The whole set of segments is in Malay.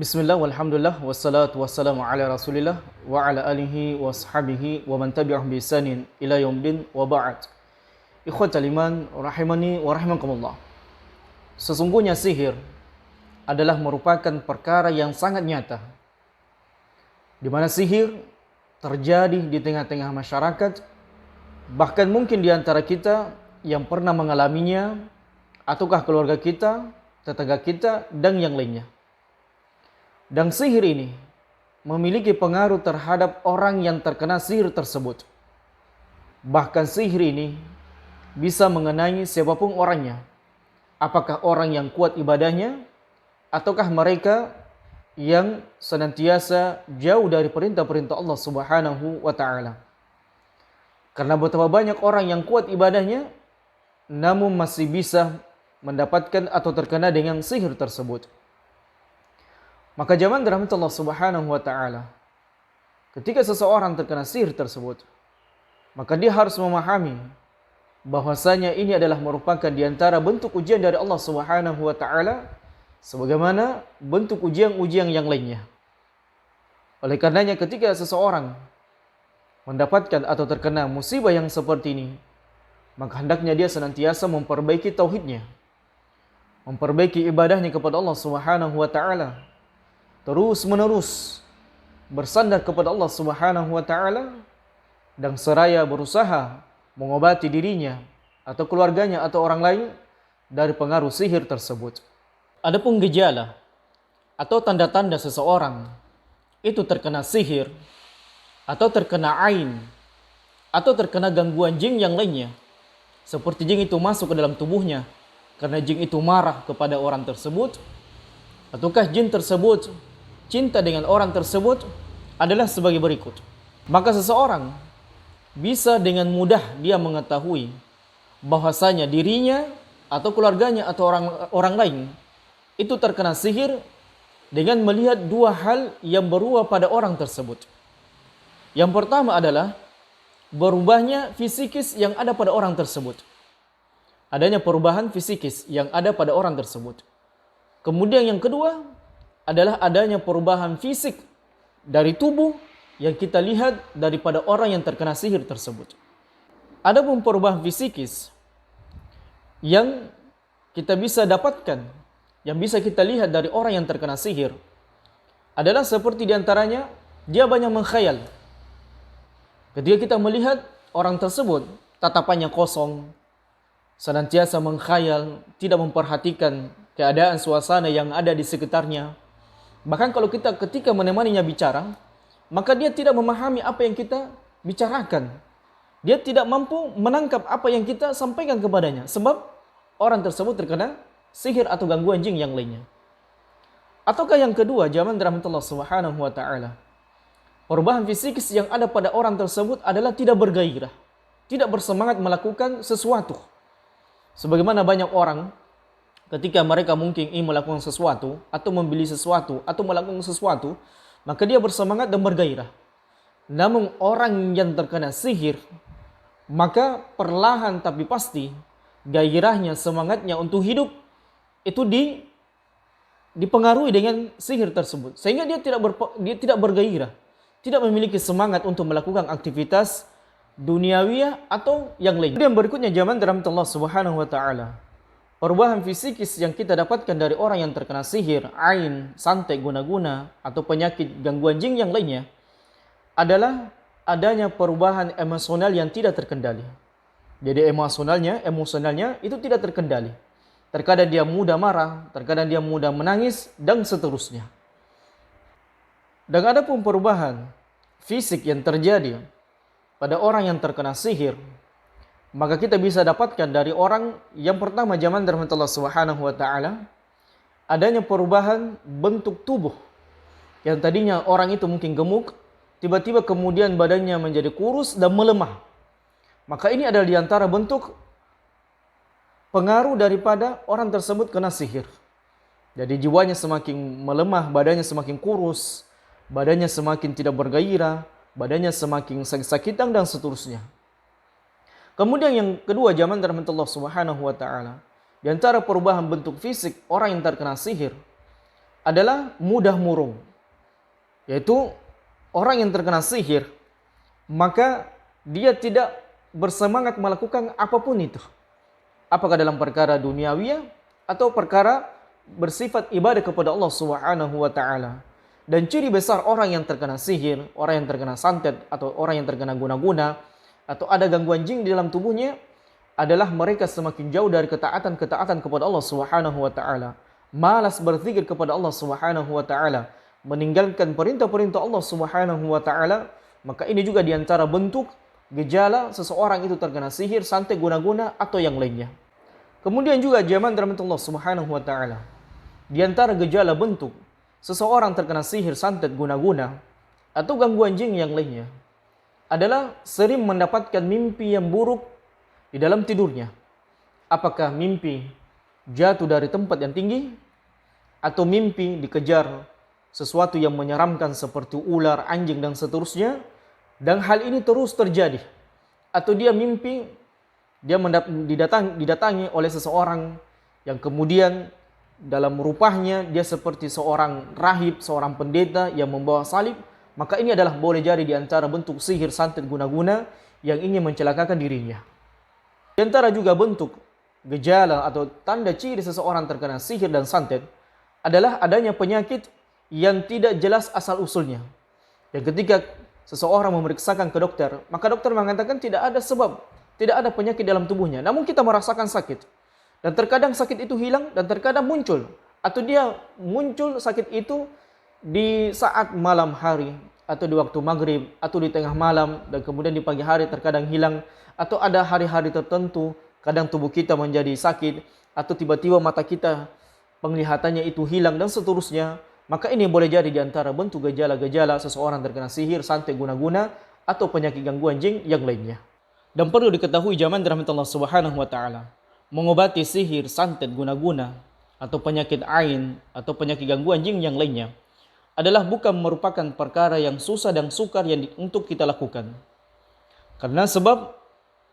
Bismillah, walhamdulillah, wassalatu wassalamu ala rasulillah wa ala alihi wa sahbihi wa man tabi'ahum bi ihsanin ila yaumil wa ba'd. Ikhwatal iman, rahimani wa rahimakumullah. Sesungguhnya sihir adalah merupakan perkara yang sangat nyata, di mana sihir terjadi di tengah-tengah masyarakat, bahkan mungkin di antara kita yang pernah mengalaminya, ataukah keluarga kita, tetangga kita, dan yang lainnya. Dan sihir ini memiliki pengaruh terhadap orang yang terkena sihir tersebut. Bahkan sihir ini bisa mengenai siapapun orangnya. Apakah orang yang kuat ibadahnya, ataukah mereka yang senantiasa jauh dari perintah-perintah Allah Subhanahu wa Ta'ala. Karena betapa banyak orang yang kuat ibadahnya, namun masih bisa mendapatkan atau terkena dengan sihir tersebut. Maka zaman dirahmati Allah Subhanahu wa Ta'ala, ketika seseorang terkena sihir tersebut, maka dia harus memahami bahwasanya ini adalah merupakan di antara bentuk ujian dari Allah Subhanahu wa Ta'ala, sebagaimana bentuk ujian-ujian yang lainnya. Oleh karenanya ketika seseorang mendapatkan atau terkena musibah yang seperti ini, maka hendaknya dia senantiasa memperbaiki tauhidnya, memperbaiki ibadahnya kepada Allah Subhanahu wa Ta'ala, terus menerus bersandar kepada Allah Subhanahu wa Ta'ala, dan seraya berusaha mengobati dirinya atau keluarganya atau orang lain dari pengaruh sihir tersebut. Adapun gejala atau tanda-tanda seseorang itu terkena sihir atau terkena ain atau terkena gangguan jin yang lainnya, seperti jin itu masuk ke dalam tubuhnya karena jin itu marah kepada orang tersebut, ataukah jin tersebut cinta dengan orang tersebut, adalah sebagai berikut. Maka seseorang bisa dengan mudah dia mengetahui bahwasanya dirinya atau keluarganya atau orang lain itu terkena sihir dengan melihat dua hal yang berubah pada orang tersebut. Yang pertama adalah berubahnya fisikis yang ada pada orang tersebut. Adanya perubahan fisikis yang ada pada orang tersebut. Kemudian yang kedua adalah adanya perubahan fisik dari tubuh yang kita lihat daripada orang yang terkena sihir tersebut. Adapun perubahan fisikis yang kita bisa dapatkan, yang bisa kita lihat dari orang yang terkena sihir, adalah seperti diantaranya dia banyak mengkhayal. Ketika kita melihat orang tersebut, tatapannya kosong, senantiasa mengkhayal, tidak memperhatikan keadaan suasana yang ada di sekitarnya. Bahkan kalau kita ketika menemaninya bicara, maka dia tidak memahami apa yang kita bicarakan. Dia tidak mampu menangkap apa yang kita sampaikan kepadanya, sebab orang tersebut terkena sihir atau gangguan jin yang lainnya. Ataukah yang kedua, zaman dirahmati Allah Subhanahu wa Ta'ala, perubahan fisikis yang ada pada orang tersebut adalah tidak bergairah, tidak bersemangat melakukan sesuatu. Sebagaimana banyak orang ketika mereka mungkin ingin melakukan sesuatu, atau membeli sesuatu, atau melakukan sesuatu, maka dia bersemangat dan bergairah. Namun orang yang terkena sihir, maka perlahan tapi pasti gairahnya, semangatnya untuk hidup itu dipengaruhi dengan sihir tersebut, sehingga dia tidak bergairah, tidak memiliki semangat untuk melakukan aktivitas duniawiyah atau yang lain. Kemudian berikutnya zaman dirahmati Allah Subhanahu wa Ta'ala, perubahan fisikis yang kita dapatkan dari orang yang terkena sihir, ain, santet, guna-guna, atau penyakit gangguan jin yang lainnya, adalah adanya perubahan emosional yang tidak terkendali. Jadi emosionalnya itu tidak terkendali. Terkadang dia mudah marah, terkadang dia mudah menangis, dan seterusnya. Dan ada pun perubahan fisik yang terjadi pada orang yang terkena sihir, maka kita bisa dapatkan dari orang yang pertama zaman dirahmati Allah Subhanahu wa Ta'ala, adanya perubahan bentuk tubuh. Yang tadinya orang itu mungkin gemuk, tiba-tiba kemudian badannya menjadi kurus dan melemah. Maka ini adalah diantara bentuk pengaruh daripada orang tersebut kena sihir. Jadi jiwanya semakin melemah, badannya semakin kurus, badannya semakin tidak bergairah, badannya semakin sakit-sakitan, dan seterusnya. Kemudian yang kedua zaman dirahmati Allah Subhanahu wa Ta'ala, di antara perubahan bentuk fisik orang yang terkena sihir adalah mudah murung, yaitu orang yang terkena sihir, maka dia tidak bersemangat melakukan apapun itu, apakah dalam perkara duniawi atau perkara bersifat ibadah kepada Allah Subhanahu wa taala. Dan ciri besar orang yang terkena sihir, orang yang terkena santet atau orang yang terkena guna-guna atau ada gangguan jin di dalam tubuhnya adalah mereka semakin jauh dari ketaatan kepada Allah Subhanahu wa taala. Malas berzikir kepada Allah Subhanahu wa taala, meninggalkan perintah-perintah Allah Subhanahu wa taala, maka ini juga di antara bentuk gejala seseorang itu terkena sihir, santet, guna-guna atau yang lainnya. Kemudian juga jamaah dirahmati Allah Subhanahu wa taala, di antara gejala bentuk seseorang terkena sihir, santet, guna-guna atau gangguan jin yang lainnya adalah sering mendapatkan mimpi yang buruk di dalam tidurnya. Apakah mimpi jatuh dari tempat yang tinggi atau mimpi dikejar sesuatu yang menyeramkan seperti ular, anjing dan seterusnya, dan hal ini terus terjadi. Atau dia mimpi dia didatangi oleh seseorang yang kemudian dalam rupanya dia seperti seorang rahib, seorang pendeta yang membawa salib, maka ini adalah boleh jadi di antara bentuk sihir, santet, guna-guna yang ingin mencelakakan dirinya. Di antara juga bentuk gejala atau tanda ciri seseorang terkena sihir dan santet adalah adanya penyakit yang tidak jelas asal-usulnya. Dan ketika seseorang memeriksakan ke dokter, maka dokter mengatakan tidak ada sebab, tidak ada penyakit dalam tubuhnya, namun kita merasakan sakit. Dan terkadang sakit itu hilang dan terkadang muncul. Atau dia muncul sakit itu di saat malam hari, atau di waktu maghrib, atau di tengah malam, dan kemudian di pagi hari terkadang hilang. Atau ada hari-hari tertentu, kadang tubuh kita menjadi sakit, atau tiba-tiba mata kita penglihatannya itu hilang dan seterusnya. Maka ini boleh jadi di antara bentuk gejala-gejala seseorang terkena sihir, santet, guna-guna atau penyakit gangguan jin yang lainnya. Dan perlu diketahui jamaah dirahmati Allah Subhanahu wa taala, mengobati sihir, santet, guna-guna atau penyakit ain atau penyakit gangguan jin yang lainnya adalah bukan merupakan perkara yang susah dan sukar yang untuk kita lakukan. Karena sebab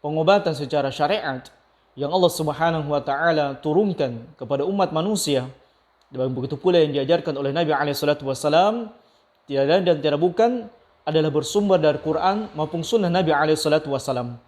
pengobatan secara syariat yang Allah Subhanahu wa taala turunkan kepada umat manusia, dan begitu pula yang diajarkan oleh Nabi SAW, tiada dan tiada bukan adalah bersumber dari Quran maupun sunnah Nabi SAW.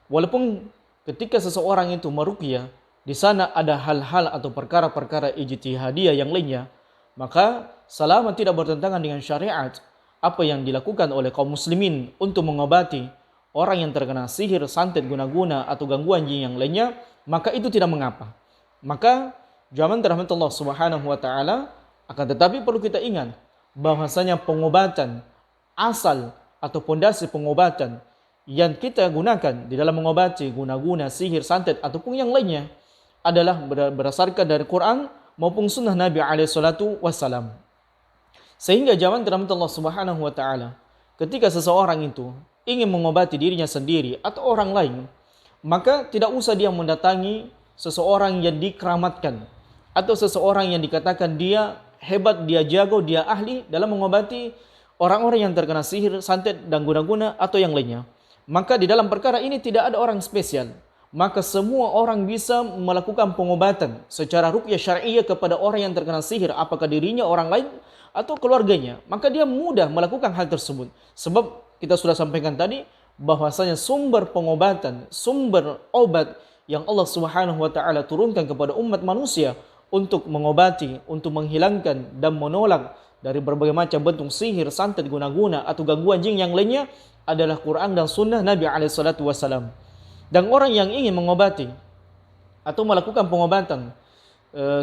Walaupun ketika seseorang itu meruqyah, di sana ada hal-hal atau perkara-perkara ijtihadiyah yang lainnya, maka selama tidak bertentangan dengan syariat, apa yang dilakukan oleh kaum muslimin untuk mengobati orang yang terkena sihir, santet, guna-guna atau gangguan jin yang lainnya, maka itu tidak mengapa. Maka jamaah dirahmati Allah Subhanahu wa taala, akan tetapi perlu kita ingat bahwasanya pengobatan asal atau pondasi pengobatan yang kita gunakan di dalam mengobati guna-guna, sihir, santet ataupun yang lainnya adalah berdasarkan dari Quran maupun sunnah Nabi SAW. Sehingga jamaah dirahmati Allah Subhanahu wa taala, ketika seseorang itu ingin mengobati dirinya sendiri atau orang lain, maka tidak usah dia mendatangi seseorang yang dikeramatkan atau seseorang yang dikatakan dia hebat, dia jago, dia ahli dalam mengobati orang-orang yang terkena sihir, santet dan guna-guna atau yang lainnya. Maka di dalam perkara ini tidak ada orang spesial. Maka semua orang bisa melakukan pengobatan secara ruqyah syar'iyyah kepada orang yang terkena sihir, apakah dirinya, orang lain atau keluarganya. Maka dia mudah melakukan hal tersebut. Sebab kita sudah sampaikan tadi bahwasanya sumber pengobatan, sumber obat yang Allah Subhanahu wa taala turunkan kepada umat manusia untuk mengobati, untuk menghilangkan dan menolak dari berbagai macam bentuk sihir, santet, guna-guna atau gangguan jin yang lainnya adalah Quran dan sunnah Nabi SAW. Dan orang yang ingin mengobati atau melakukan pengobatan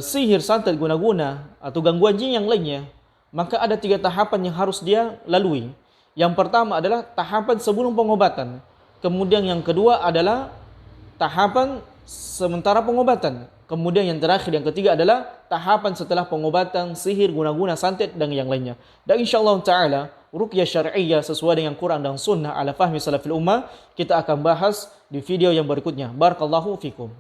sihir, santet, guna-guna atau gangguan jin yang lainnya, maka ada 3 tahapan yang harus dia lalui. Yang pertama adalah tahapan sebelum pengobatan. Kemudian yang kedua adalah tahapan sementara pengobatan. Kemudian yang terakhir, yang ketiga adalah tahapan setelah pengobatan sihir, guna-guna, santet dan yang lainnya. Dan insyaAllah ta'ala ruqyah syar'iyyah sesuai dengan Quran dan sunnah ala fahmi salafil ummah kita akan bahas di video yang berikutnya. Barakallahu fikum.